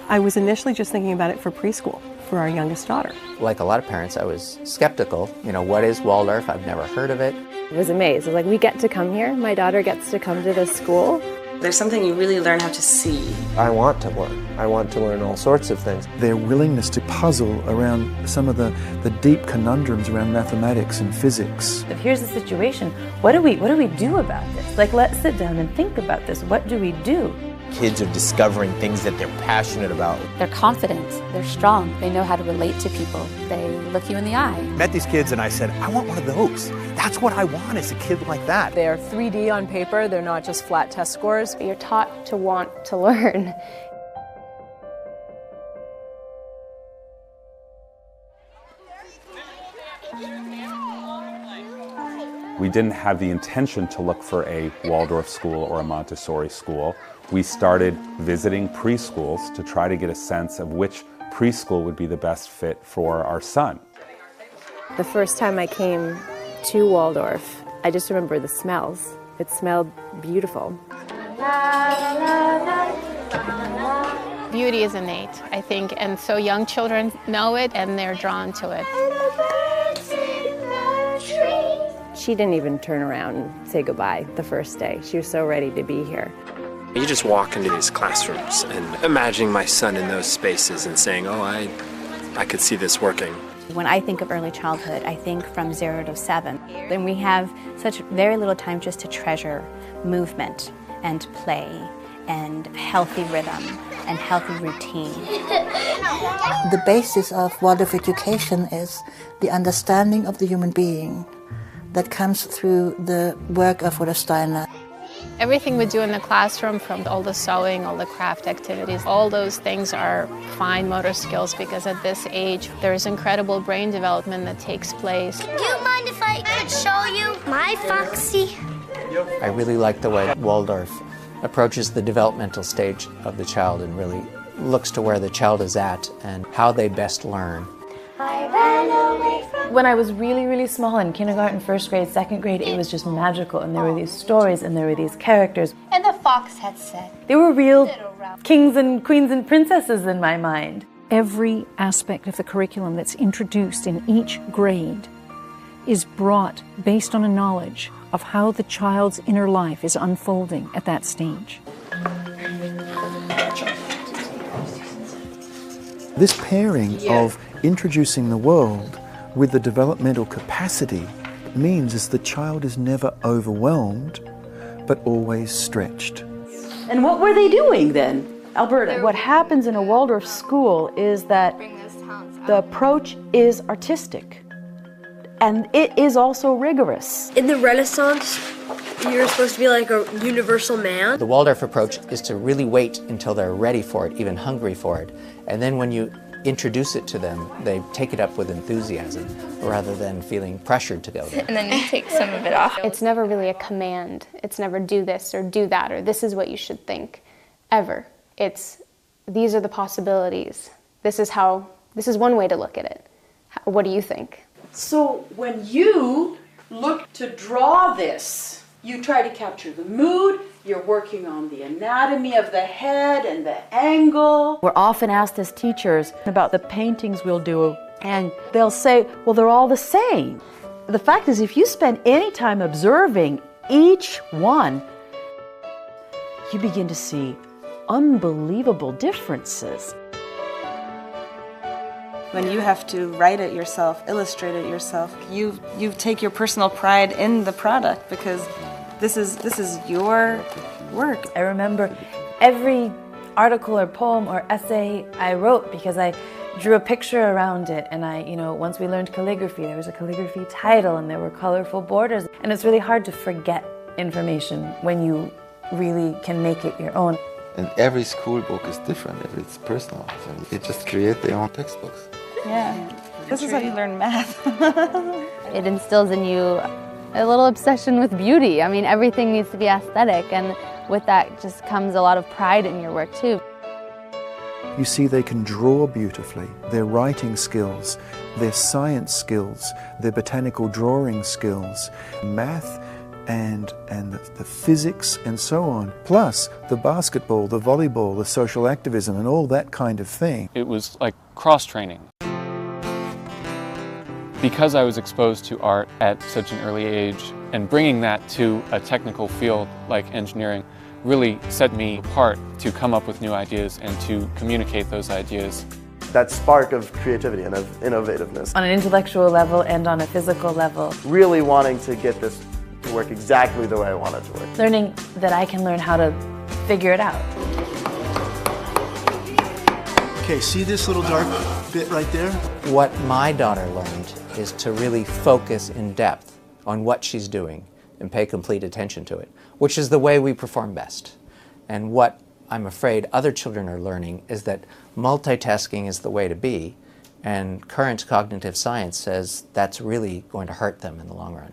I was initially just thinking about it for preschool, for our youngest daughter. Like a lot of parents, I was skeptical. You know, what is Waldorf? I've never heard of it. I was amazed. I was like, we get to come here. My daughter gets to come to this school. There's something you really learn how to see. I want to learn. I want to learn all sorts of things. Their willingness to puzzle around some of the deep conundrums around mathematics and physics. If here's the situation, what do we do about this? Like, let's sit down and think about this. What do we do? Kids are discovering things that they're passionate about. They're confident, they're strong, they know how to relate to people, they look you in the eye. Met these kids and I said, I want one of those. That's what I want, is a kid like that. They're 3D on paper, they're not just flat test scores. You're taught to want to learn. We didn't have the intention to look for a Waldorf school or a Montessori school. We started visiting preschools to try to get a sense of which preschool would be the best fit for our son. The first time I came to Waldorf, I just remember the smells. It smelled beautiful. Beauty is innate, I think, and so young children know it and they're drawn to it. She didn't even turn around and say goodbye the first day. She was so ready to be here. You just walk into these classrooms and imagining my son in those spaces and saying, oh, I could see this working. When I think of early childhood, I think from 0 to 7. Then we have such very little time just to treasure movement and play and healthy rhythm and healthy routine. The basis of Waldorf education is the understanding of the human being that comes through the work of Rudolf Steiner. Everything we do in the classroom, from all the sewing, all the craft activities, all those things are fine motor skills, because at this age there's incredible brain development that takes place. Do you mind if I could show you my Foxy? I really like the way Waldorf approaches the developmental stage of the child and really looks to where the child is at and how they best learn. I ran away from... When I was really, really small in kindergarten, first grade, second grade, it was just magical, and there were these stories and there were these characters. And the fox had said, They were real kings and queens and princesses in my mind. Every aspect of the curriculum that's introduced in each grade is brought based on a knowledge of how the child's inner life is unfolding at that stage. This pairing of introducing the world with the developmental capacity means is the child is never overwhelmed, but always stretched. And what were they doing then? Alberta, what happens in a Waldorf school is that the approach is artistic. And it is also rigorous. In the Renaissance, you're supposed to be like a universal man. The Waldorf approach is to really wait until they're ready for it, even hungry for it. And then when you introduce it to them, they take it up with enthusiasm rather than feeling pressured to go there. And then you take some of it off. It's never really a command. It's never do this or do that or this is what you should think, ever. It's these are the possibilities. This is one way to look at it. What do you think? So when you look to draw this, you try to capture the mood, you're working on the anatomy of the head and the angle. We're often asked as teachers about the paintings we'll do, and they'll say, well, they're all the same. The fact is, if you spend any time observing each one, you begin to see unbelievable differences. When you have to write it yourself, illustrate it yourself, you take your personal pride in the product because this is your work. I remember every article or poem or essay I wrote because I drew a picture around it, and once we learned calligraphy, there was a calligraphy title and there were colorful borders, and it's really hard to forget information when you really can make it your own. And every school book is different, it's personal, so they just create their own textbooks. Yeah, this is how you learn math. It instills in you a little obsession with beauty. I mean, everything needs to be aesthetic, and with that just comes a lot of pride in your work too. You see, they can draw beautifully. Their writing skills, their science skills, their botanical drawing skills. Math and the physics and so on, plus the basketball, the volleyball, the social activism and all that kind of thing. It was like cross-training. Because I was exposed to art at such an early age, and bringing that to a technical field like engineering really set me apart to come up with new ideas and to communicate those ideas. That spark of creativity and of innovativeness. On an intellectual level and on a physical level. Really wanting to get this to work exactly the way I want it to work. Learning that I can learn how to figure it out. Okay, see this little dark bit right there? What my daughter learned is to really focus in depth on what she's doing and pay complete attention to it, which is the way we perform best. And what I'm afraid other children are learning is that multitasking is the way to be, and current cognitive science says that's really going to hurt them in the long run.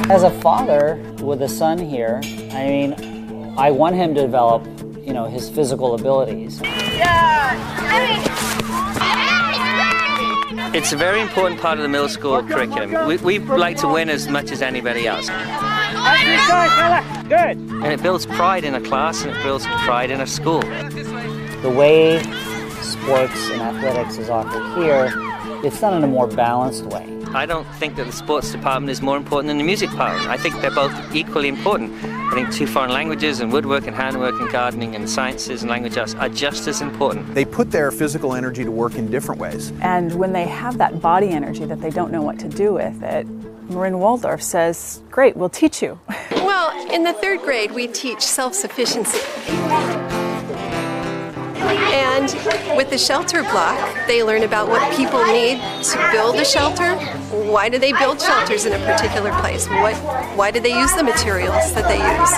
As a father with a son here, I mean, I want him to develop, you know, his physical abilities. It's a very important part of the middle school curriculum. We like to win as much as anybody else. Good. And it builds pride in a class, and it builds pride in a school. The way sports and athletics is offered here, it's done in a more balanced way. I don't think that the sports department is more important than the music department. I think they're both equally important. I think 2 foreign languages and woodwork and handwork and gardening and sciences and language arts are just as important. They put their physical energy to work in different ways. And when they have that body energy that they don't know what to do with it, Marin Waldorf says, great, we'll teach you. Well, in the 3rd grade, we teach self-sufficiency. And with the shelter block, they learn about what people need to build a shelter. Why do they build shelters in a particular place? Why do they use the materials that they use?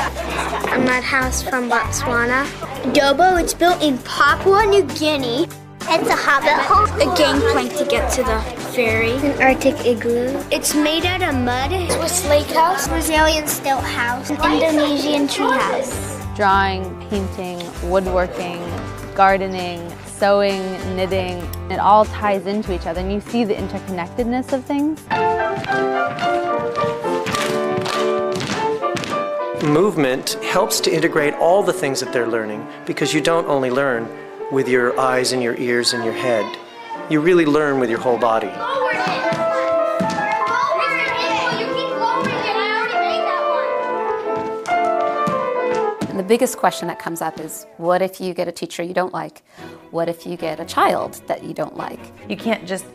A mud house from Botswana. Dobo, it's built in Papua New Guinea. It's a hobbit hole. A gangplank to get to the ferry. An Arctic igloo. It's made out of mud. Swiss lake house. Brazilian stilt house. An Indonesian tree house. Drawing, painting, woodworking, gardening, sewing, knitting, it all ties into each other, and you see the interconnectedness of things. Movement helps to integrate all the things that they're learning, because you don't only learn with your eyes and your ears and your head. You really learn with your whole body. And the biggest question that comes up is, what if you get a teacher you don't like? What if you get a child that you don't like? You can't just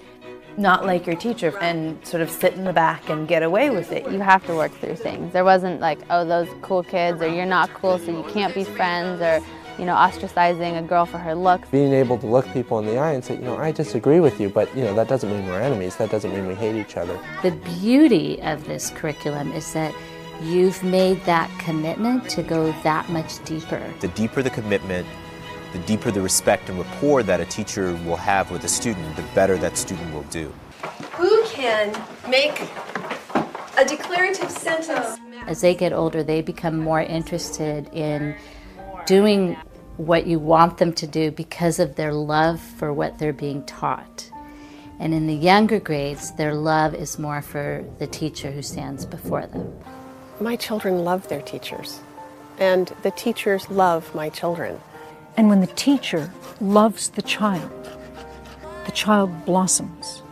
not like your teacher and sort of sit in the back and get away with it. You have to work through things. There wasn't like, oh, those cool kids, or you're not cool so you can't be friends, or you know, ostracizing a girl for her looks. Being able to look people in the eye and say, you know, I disagree with you, but you know, that doesn't mean we're enemies. That doesn't mean we hate each other. The beauty of this curriculum is that you've made that commitment to go that much deeper. The deeper the commitment, the deeper the respect and rapport that a teacher will have with a student, the better that student will do. Who can make a declarative sentence? As they get older, they become more interested in doing what you want them to do because of their love for what they're being taught. And in the younger grades, their love is more for the teacher who stands before them. My children love their teachers, and the teachers love my children. And when the teacher loves the child blossoms.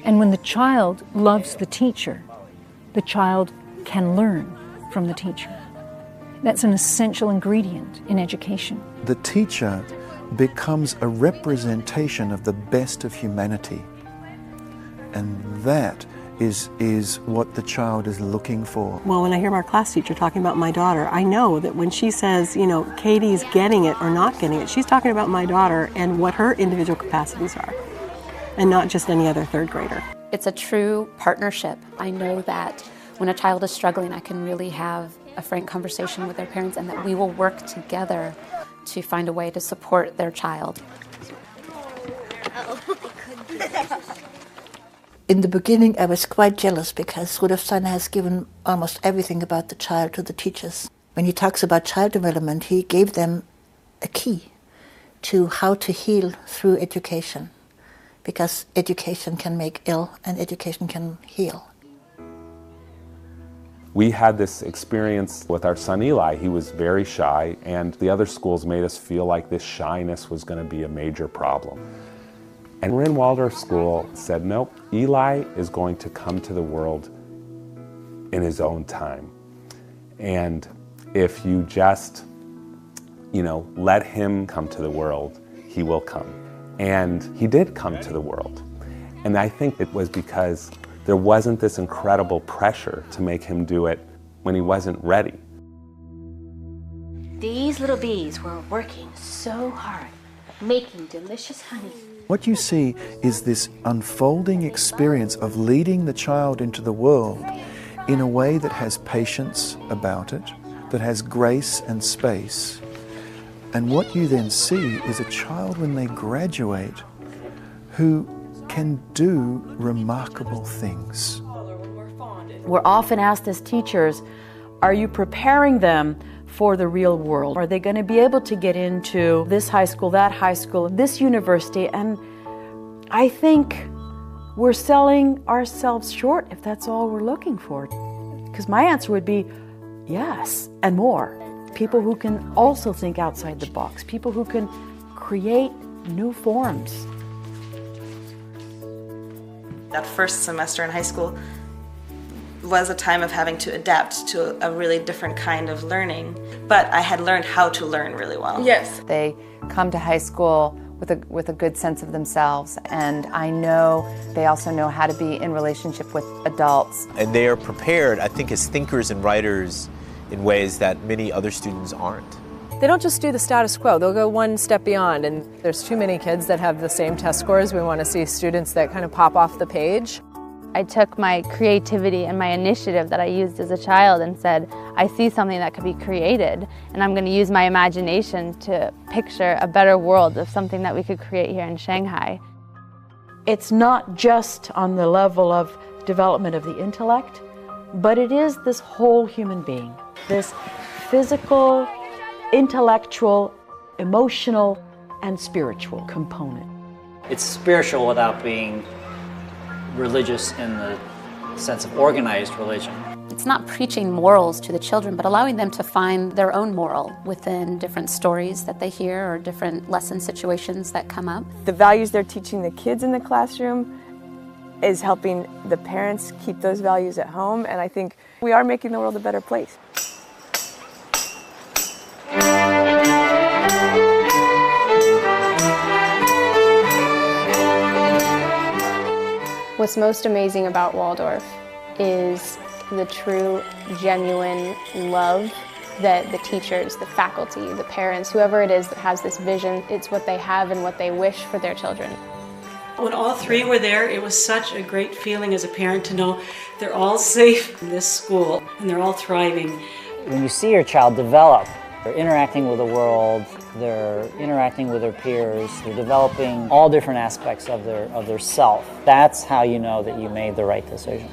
And when the child loves the child can learn from the teacher. That's an essential ingredient in education. The teacher becomes a representation of the best of humanity. And that is what the child is looking for. Well, when I hear our class teacher talking about my daughter, I know that when she says, you know, Katie's getting it or not getting it, she's talking about my daughter and what her individual capacities are, and not just any other 3rd grader. It's a true partnership. I know that when a child is struggling, I can really have a frank conversation with their parents, and that we will work together to find a way to support their child. In the beginning, I was quite jealous because Rudolf Steiner has given almost everything about the child to the teachers. When he talks about child development, he gave them a key to how to heal through education, because education can make ill and education can heal. We had this experience with our son Eli. He was very shy, and the other schools made us feel like this shyness was going to be a major problem. And Marin Waldorf School said, nope, Eli is going to come to the world in his own time. And if you just, let him come to the world, he will come. And he did come to the world. And I think it was because there wasn't this incredible pressure to make him do it when he wasn't ready. These little bees were working so hard, making delicious honey. What you see is this unfolding experience of leading the child into the world in a way that has patience about it, that has grace and space. And what you then see is a child when they graduate who can do remarkable things. We're often asked as teachers, are you preparing them for the real world? Are they going to be able to get into this high school, that high school, this university? And I think we're selling ourselves short if that's all we're looking for. Because my answer would be yes, and more. People who can also think outside the box, people who can create new forms. That first semester in high school was a time of having to adapt to a really different kind of learning, but I had learned how to learn really well. Yes. They come to high school with a good sense of themselves, and I know they also know how to be in relationship with adults. And they are prepared, I think, as thinkers and writers in ways that many other students aren't. They don't just do the status quo, they'll go one step beyond, and there's too many kids that have the same test scores. We want to see students that kind of pop off the page. I took my creativity and my initiative that I used as a child and said, I see something that could be created, and I'm going to use my imagination to picture a better world of something that we could create here in Shanghai. It's not just on the level of development of the intellect, but it is this whole human being, this physical, intellectual, emotional, and spiritual component. It's spiritual without being religious in the sense of organized religion. It's not preaching morals to the children, but allowing them to find their own moral within different stories that they hear or different lesson situations that come up. The values they're teaching the kids in the classroom is helping the parents keep those values at home, and I think we are making the world a better place. What's most amazing about Waldorf is the true, genuine love that the teachers, the faculty, the parents, whoever it is that has this vision, it's what they have and what they wish for their children. When all three were there, it was such a great feeling as a parent to know they're all safe in this school and they're all thriving. When you see your child develop, they're interacting with the world, they're interacting with their peers, they're developing all different aspects of their self. That's how you know that you made the right decision.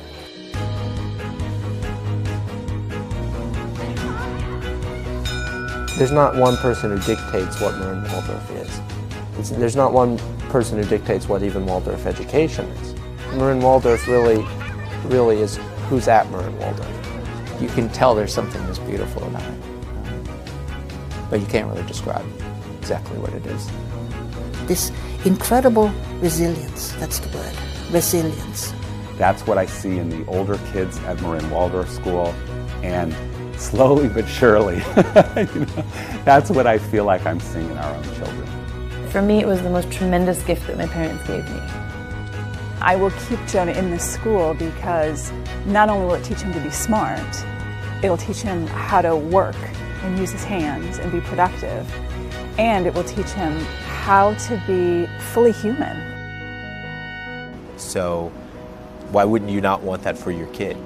There's not one person who dictates what Marin Waldorf is. There's not one person who dictates what even Waldorf education is. Marin Waldorf really is who's at Marin Waldorf. You can tell there's something that's beautiful about it. But you can't really describe exactly what it is. This incredible resilience, that's the word, resilience. That's what I see in the older kids at Marin Waldorf School, and slowly but surely, that's what I feel like I'm seeing in our own children. For me, it was the most tremendous gift that my parents gave me. I will keep Jonah in this school because not only will it teach him to be smart, it'll teach him how to work and use his hands and be productive. And it will teach him how to be fully human. So why wouldn't you not want that for your kid?